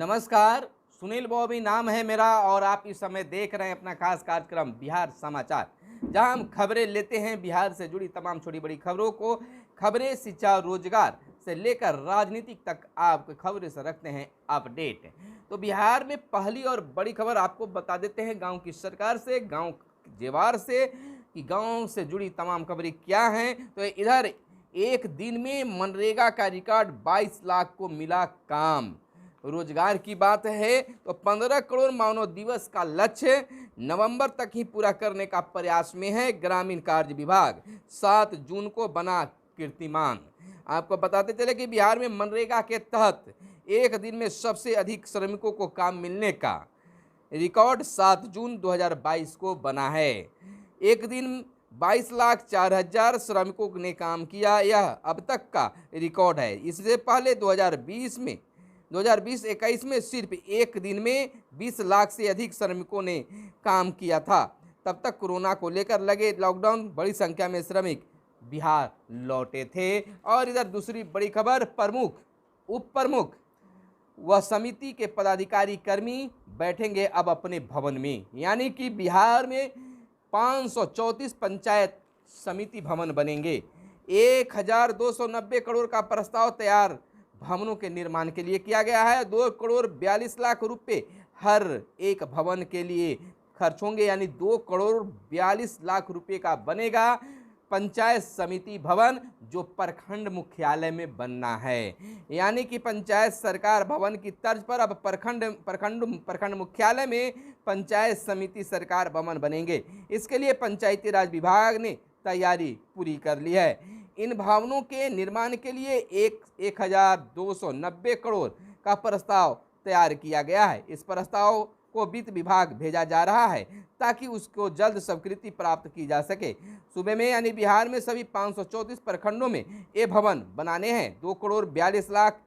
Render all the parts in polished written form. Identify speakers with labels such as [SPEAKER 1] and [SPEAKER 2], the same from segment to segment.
[SPEAKER 1] नमस्कार, सुनील बॉबी नाम है मेरा और आप इस समय देख रहे हैं अपना खास कार्यक्रम बिहार समाचार, जहां हम खबरें लेते हैं बिहार से जुड़ी तमाम छोटी बड़ी खबरों को। खबरें शिक्षा रोजगार से लेकर राजनीतिक तक आपको खबरें से रखते हैं अपडेट। तो बिहार में पहली और बड़ी खबर आपको बता देते हैं गांव की सरकार से, गांव जेवार से, कि गांव से जुड़ी तमाम खबरें क्या हैं। तो इधर एक दिन में मनरेगा का रिकॉर्ड 22 लाख को मिला काम। रोजगार की बात है तो 15 करोड़ मानव दिवस का लक्ष्य नवंबर तक ही पूरा करने का प्रयास में है ग्रामीण कार्य विभाग। 7 जून को बना कीर्तिमान। आपको बताते चले कि बिहार में मनरेगा के तहत एक दिन में सबसे अधिक श्रमिकों को काम मिलने का रिकॉर्ड 7 जून 2022 को बना है। एक दिन 22,04,000 श्रमिकों ने काम किया, यह अब तक का रिकॉर्ड है। इससे पहले 2020-21 में सिर्फ एक दिन में 20 लाख से अधिक श्रमिकों ने काम किया था। तब तक कोरोना को लेकर लगे लॉकडाउन, बड़ी संख्या में श्रमिक बिहार लौटे थे। और इधर दूसरी बड़ी खबर, प्रमुख उप प्रमुख व समिति के पदाधिकारी कर्मी बैठेंगे अब अपने भवन में। यानी कि बिहार में 534 पंचायत समिति भवन बनेंगे। 1290 करोड़ का प्रस्ताव तैयार भवनों के निर्माण के लिए किया गया है। 2 करोड़ 42 लाख रुपए हर एक भवन के लिए खर्च होंगे, यानी 2 करोड़ 42 लाख रुपए का बनेगा पंचायत समिति भवन, जो प्रखंड मुख्यालय में बनना है। यानी कि पंचायत सरकार भवन की तर्ज पर अब प्रखंड मुख्यालय में पंचायत समिति सरकार भवन बनेंगे। इसके लिए पंचायती राज विभाग ने तैयारी पूरी कर ली है। इन भवनों के निर्माण के लिए 1290 करोड़ का प्रस्ताव तैयार किया गया है। इस प्रस्ताव को वित्त विभाग भेजा जा रहा है ताकि उसको जल्द स्वीकृति प्राप्त की जा सके। सूबे में यानी बिहार में सभी 534 प्रखंडों में ये भवन बनाने हैं। 2 करोड़ 42 लाख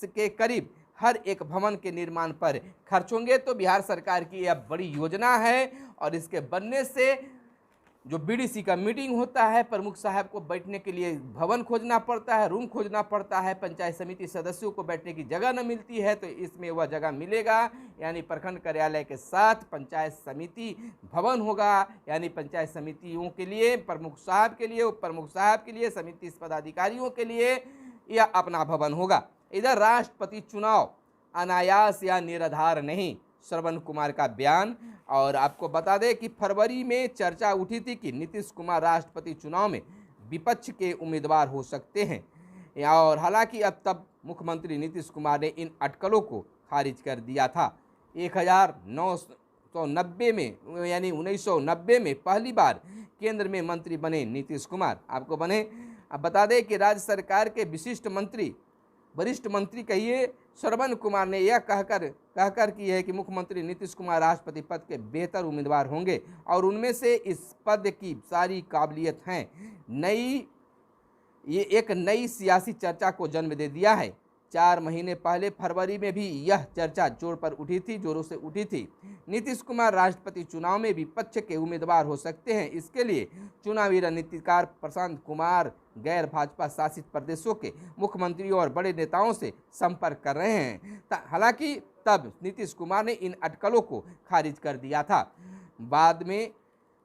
[SPEAKER 1] के करीब हर एक भवन के निर्माण पर खर्च होंगे। तो बिहार सरकार की यह बड़ी योजना है और इसके बनने से जो बीडीसी का मीटिंग होता है, प्रमुख साहब को बैठने के लिए भवन खोजना पड़ता है, रूम खोजना पड़ता है, पंचायत समिति सदस्यों को बैठने की जगह न मिलती है, तो इसमें वह जगह मिलेगा। यानी प्रखंड कार्यालय के साथ पंचायत समिति भवन होगा। यानी पंचायत समितियों के लिए, प्रमुख साहब के लिए, उप प्रमुख साहब के लिए, समिति पदाधिकारियों के लिए यह अपना भवन होगा। इधर राष्ट्रपति चुनाव अनायास या निराधार नहीं, श्रवण कुमार का बयान। और आपको बता दें कि फरवरी में चर्चा उठी थी कि नीतीश कुमार राष्ट्रपति चुनाव में विपक्ष के उम्मीदवार हो सकते हैं। और हालांकि अब तब मुख्यमंत्री नीतीश कुमार ने इन अटकलों को खारिज कर दिया था। 1990 में, यानी 1990 में पहली बार केंद्र में मंत्री बने नीतीश कुमार। आपको अब बता दें कि राज्य सरकार के वरिष्ठ मंत्री कहिए श्रवण कुमार ने यह कहकर की है कि मुख्यमंत्री नीतीश कुमार राष्ट्रपति पद के बेहतर उम्मीदवार होंगे और उनमें से इस पद की सारी काबिलियत हैं। ये एक नई सियासी चर्चा को जन्म दे दिया है। 4 महीने पहले फरवरी में भी यह चर्चा जोरों से उठी थी। नीतीश कुमार राष्ट्रपति चुनाव में विपक्ष के उम्मीदवार हो सकते हैं। इसके लिए चुनावी रणनीतिकार प्रशांत कुमार गैर भाजपा शासित प्रदेशों के मुख्यमंत्रियों और बड़े नेताओं से संपर्क कर रहे हैं। हालांकि तब नीतीश कुमार ने इन अटकलों को खारिज कर दिया था। बाद में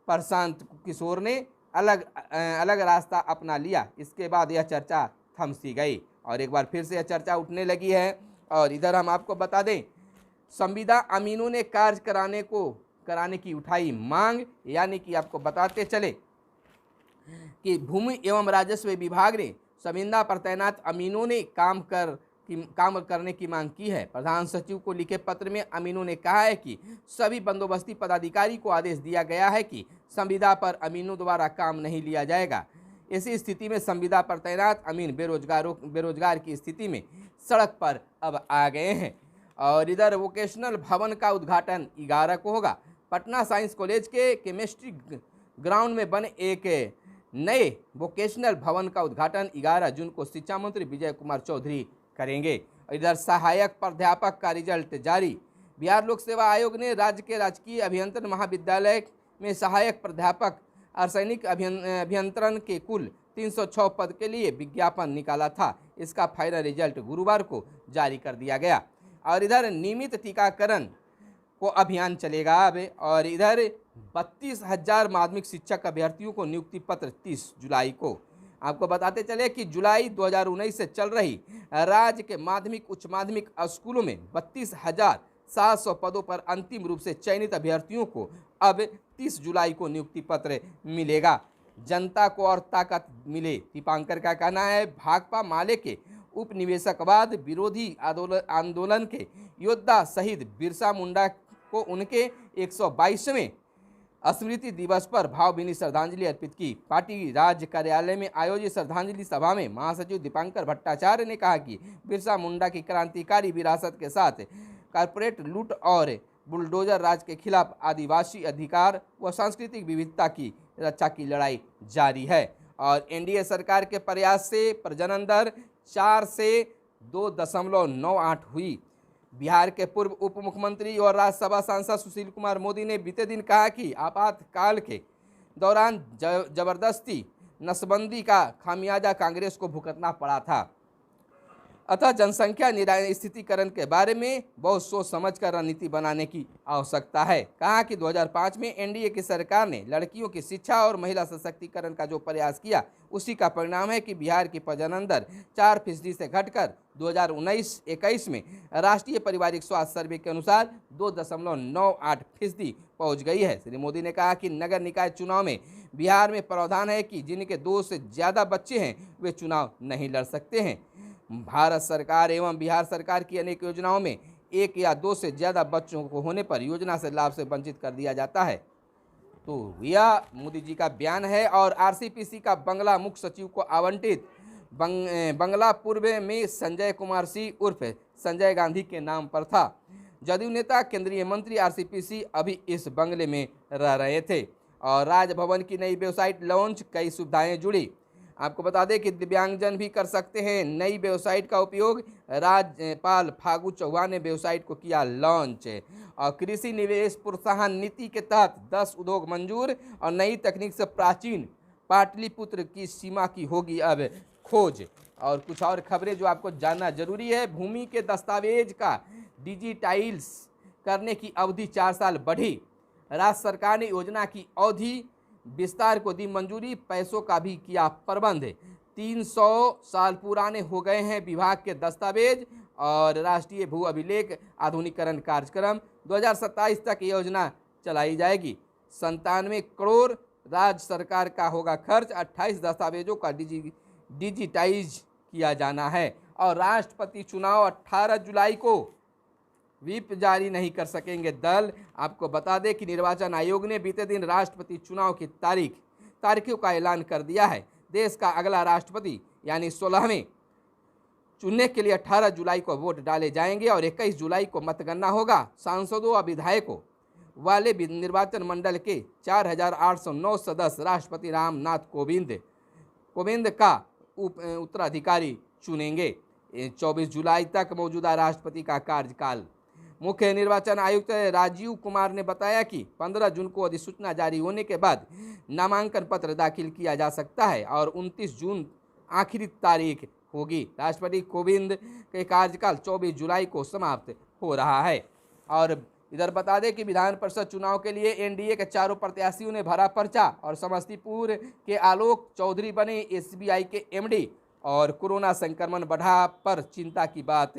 [SPEAKER 1] प्रशांत किशोर ने अलग रास्ता अपना लिया। इसके बाद यह चर्चा थम सी गई और एक बार फिर से यह चर्चा उठने लगी है। और इधर हम आपको बता दें, संविदा अमीनों ने कार्य कराने की उठाई मांग। यानी कि आपको बताते चले कि भूमि एवं राजस्व विभाग ने संविदा पर तैनात अमीनों ने काम करने की मांग की है। प्रधान सचिव को लिखे पत्र में अमीनों ने कहा है कि सभी बंदोबस्ती पदाधिकारी को आदेश दिया गया है कि संविदा पर अमीनों द्वारा काम नहीं लिया जाएगा। इसी स्थिति में संविदा पर तैनात अमीन बेरोजगार की स्थिति में सड़क पर अब आ गए हैं। और इधर वोकेशनल भवन का उद्घाटन 11 को होगा। पटना साइंस कॉलेज के केमिस्ट्री ग्राउंड में बने एक नए वोकेशनल भवन का उद्घाटन 11 जून को शिक्षा मंत्री विजय कुमार चौधरी करेंगे। इधर सहायक प्राध्यापक का रिजल्ट जारी। बिहार लोक सेवा आयोग ने राज्य के राजकीय अभियंत्रण महाविद्यालय में सहायक प्राध्यापक रासायनिक अभियंत्रण के कुल 306 पद के लिए विज्ञापन निकाला था। इसका फाइनल रिजल्ट गुरुवार को जारी कर दिया गया। और इधर नियमित टीकाकरण को अभियान चलेगा अब। और इधर 32,000 माध्यमिक शिक्षक अभ्यर्थियों को नियुक्ति पत्र 30 जुलाई को। आपको बताते चले कि जुलाई 2019 से चल रही राज्य के माध्यमिक उच्च माध्यमिक स्कूलों में 32,700 पदों पर अंतिम रूप से चयनित अभ्यर्थियों को अब 30 जुलाई को नियुक्ति पत्र मिलेगा। जनता को और ताकत मिले, दीपांकर का कहना है। भाकपा माले के उपनिवेशकवाद विरोधी आंदोलन के योद्धा शहीद बिरसा मुंडा को उनके 122वें स्मृति दिवस पर भावभीनी श्रद्धांजलि अर्पित की। पार्टी राज्य कार्यालय में आयोजित श्रद्धांजलि सभा में महासचिव दीपांकर भट्टाचार्य ने कहा कि बिरसा मुंडा की क्रांतिकारी विरासत के साथ कारपोरेट लूट और बुलडोजर राज के खिलाफ आदिवासी अधिकार व सांस्कृतिक विविधता की रक्षा की लड़ाई जारी है। और एनडीए सरकार के प्रयास से प्रजनन दर 4 से 2.98 हुई। बिहार के पूर्व उप मुख्यमंत्री और राज्यसभा सांसद सुशील कुमार मोदी ने बीते दिन कहा कि आपातकाल के दौरान जबरदस्ती नसबंदी का खामियाजा कांग्रेस को भुगतना पड़ा था, अतः जनसंख्या स्थितिकरण के बारे में बहुत सोच समझकर रणनीति बनाने की आवश्यकता है। कहा कि 2005 में एनडीए की सरकार ने लड़कियों की शिक्षा और महिला सशक्तिकरण का जो प्रयास किया, उसी का परिणाम है कि बिहार की प्रजनन दर 4% से घटकर 2019-21 में राष्ट्रीय पारिवारिक स्वास्थ्य सर्वे के अनुसार 2.98% पहुँच गई है। श्री मोदी ने कहा कि नगर निकाय चुनाव में बिहार में प्रावधान है कि जिनके 2 से ज़्यादा बच्चे हैं वे चुनाव नहीं लड़ सकते हैं। भारत सरकार एवं बिहार सरकार की अनेक योजनाओं में 1 या 2 से ज़्यादा बच्चों को होने पर योजना से लाभ से वंचित कर दिया जाता है। तो यह मोदी जी का बयान है। और आरसीपीसी का बंगला मुख्य सचिव को आवंटित बंगला पूर्व में संजय कुमार सिंह उर्फ संजय गांधी के नाम पर था। जदयू नेता केंद्रीय मंत्री आरसीपीसी अभी इस बंगले में रह रहे थे। और राजभवन की नई वेबसाइट लॉन्च, कई सुविधाएं जुड़ी। आपको बता दें कि दिव्यांगजन भी कर सकते हैं नई वेबसाइट का उपयोग। राज्यपाल फागू चौहान ने वेबसाइट को किया लॉन्च। और कृषि निवेश प्रोत्साहन नीति के तहत 10 उद्योग मंजूर। और नई तकनीक से प्राचीन पाटलिपुत्र की सीमा की होगी अब खोज। और कुछ और खबरें जो आपको जानना जरूरी है। भूमि के दस्तावेज का डिजिटाइज करने की अवधि 4 साल बढ़ी। राज्य सरकार ने योजना की अवधि विस्तार को दी मंजूरी, पैसों का भी किया प्रबंध। 300 साल पुराने हो गए हैं विभाग के दस्तावेज। और राष्ट्रीय भू अभिलेख आधुनिकीकरण कार्यक्रम 2027 तक योजना चलाई जाएगी। 97 करोड़ राज्य सरकार का होगा खर्च। 28 दस्तावेजों का डिजिटाइज किया जाना है। और राष्ट्रपति चुनाव 18 जुलाई को व्हिप जारी नहीं कर सकेंगे दल। आपको बता दें कि निर्वाचन आयोग ने बीते दिन राष्ट्रपति चुनाव की तारीखों का ऐलान कर दिया है। देश का अगला राष्ट्रपति यानी 16वें चुनने के लिए 18 जुलाई को वोट डाले जाएंगे और 21 जुलाई को मतगणना होगा। सांसदों और विधायकों वाले निर्वाचन मंडल के 4,809 सदस्य राष्ट्रपति रामनाथ कोविंद का उत्तराधिकारी चुनेंगे। 24 जुलाई तक मौजूदा राष्ट्रपति का कार्यकाल। मुख्य निर्वाचन आयुक्त राजीव कुमार ने बताया कि 15 जून को अधिसूचना जारी होने के बाद नामांकन पत्र दाखिल किया जा सकता है और 29 जून आखिरी तारीख होगी। राष्ट्रपति कोविंद के कार्यकाल 24 जुलाई को समाप्त हो रहा है। और इधर बता दें कि विधान परिषद चुनाव के लिए एनडीए के चारों प्रत्याशियों ने भरा पर्चा। और समस्तीपुर के आलोक चौधरी बने एसबीआई के एमडी। और कोरोना संक्रमण बढ़ा पर चिंता की बात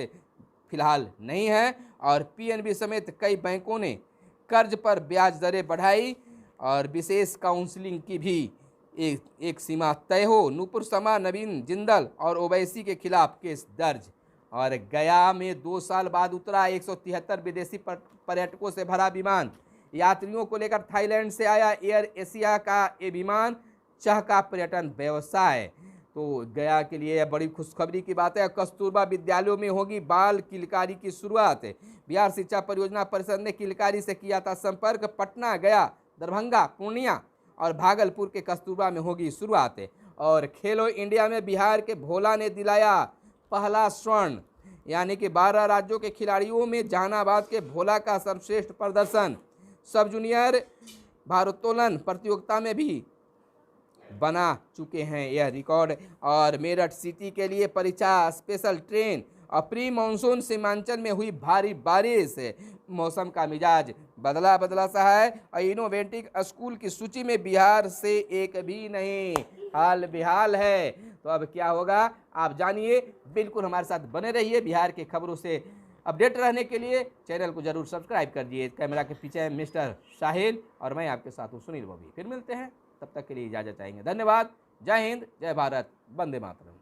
[SPEAKER 1] फिलहाल नहीं है। और पीएनबी समेत कई बैंकों ने कर्ज पर ब्याज दरें बढ़ाई। और विशेष काउंसलिंग की भी एक सीमा तय हो। नूपुर शर्मा, नवीन जिंदल और ओवैसी के खिलाफ केस दर्ज। और गया में 2 साल बाद उतरा 173 विदेशी पर्यटकों से भरा विमान। यात्रियों को लेकर थाईलैंड से आया एयर एशिया का ये विमान चहका पर्यटन व्यवसाय। तो गया के लिए यह बड़ी खुशखबरी की बात है। कस्तूरबा विद्यालयों में होगी बाल किलकारी की शुरुआत। बिहार शिक्षा परियोजना परिषद ने किलकारी से किया था संपर्क। पटना, गया, दरभंगा, पूर्णिया और भागलपुर के कस्तूरबा में होगी शुरुआत। और खेलो इंडिया में बिहार के भोला ने दिलाया पहला स्वर्ण। यानी कि 12 राज्यों के खिलाड़ियों में जहानाबाद के भोला का सर्वश्रेष्ठ प्रदर्शन। सब जूनियर भारोत्तोलन प्रतियोगिता में भी बना चुके हैं यह रिकॉर्ड। और मेरठ सिटी के लिए परीक्षा स्पेशल ट्रेन और प्री मानसून सीमांचल में हुई भारी बारिश, मौसम का मिजाज बदला बदला सा है और इनोवेटिव स्कूल की सूची में बिहार से एक भी नहीं, हाल बेहाल है। तो अब क्या होगा आप जानिए, बिल्कुल हमारे साथ बने रहिए। बिहार के खबरों से अपडेट रहने के लिए चैनल को जरूर सब्सक्राइब कर दिए। कैमरा के पीछे है मिस्टर साहिल और मैं आपके साथ हूँ सुनील बॉबी। फिर मिलते हैं, तब तक के लिए इजाजत चाहेंगे। धन्यवाद। जय हिंद, जय भारत, वंदे मातरम।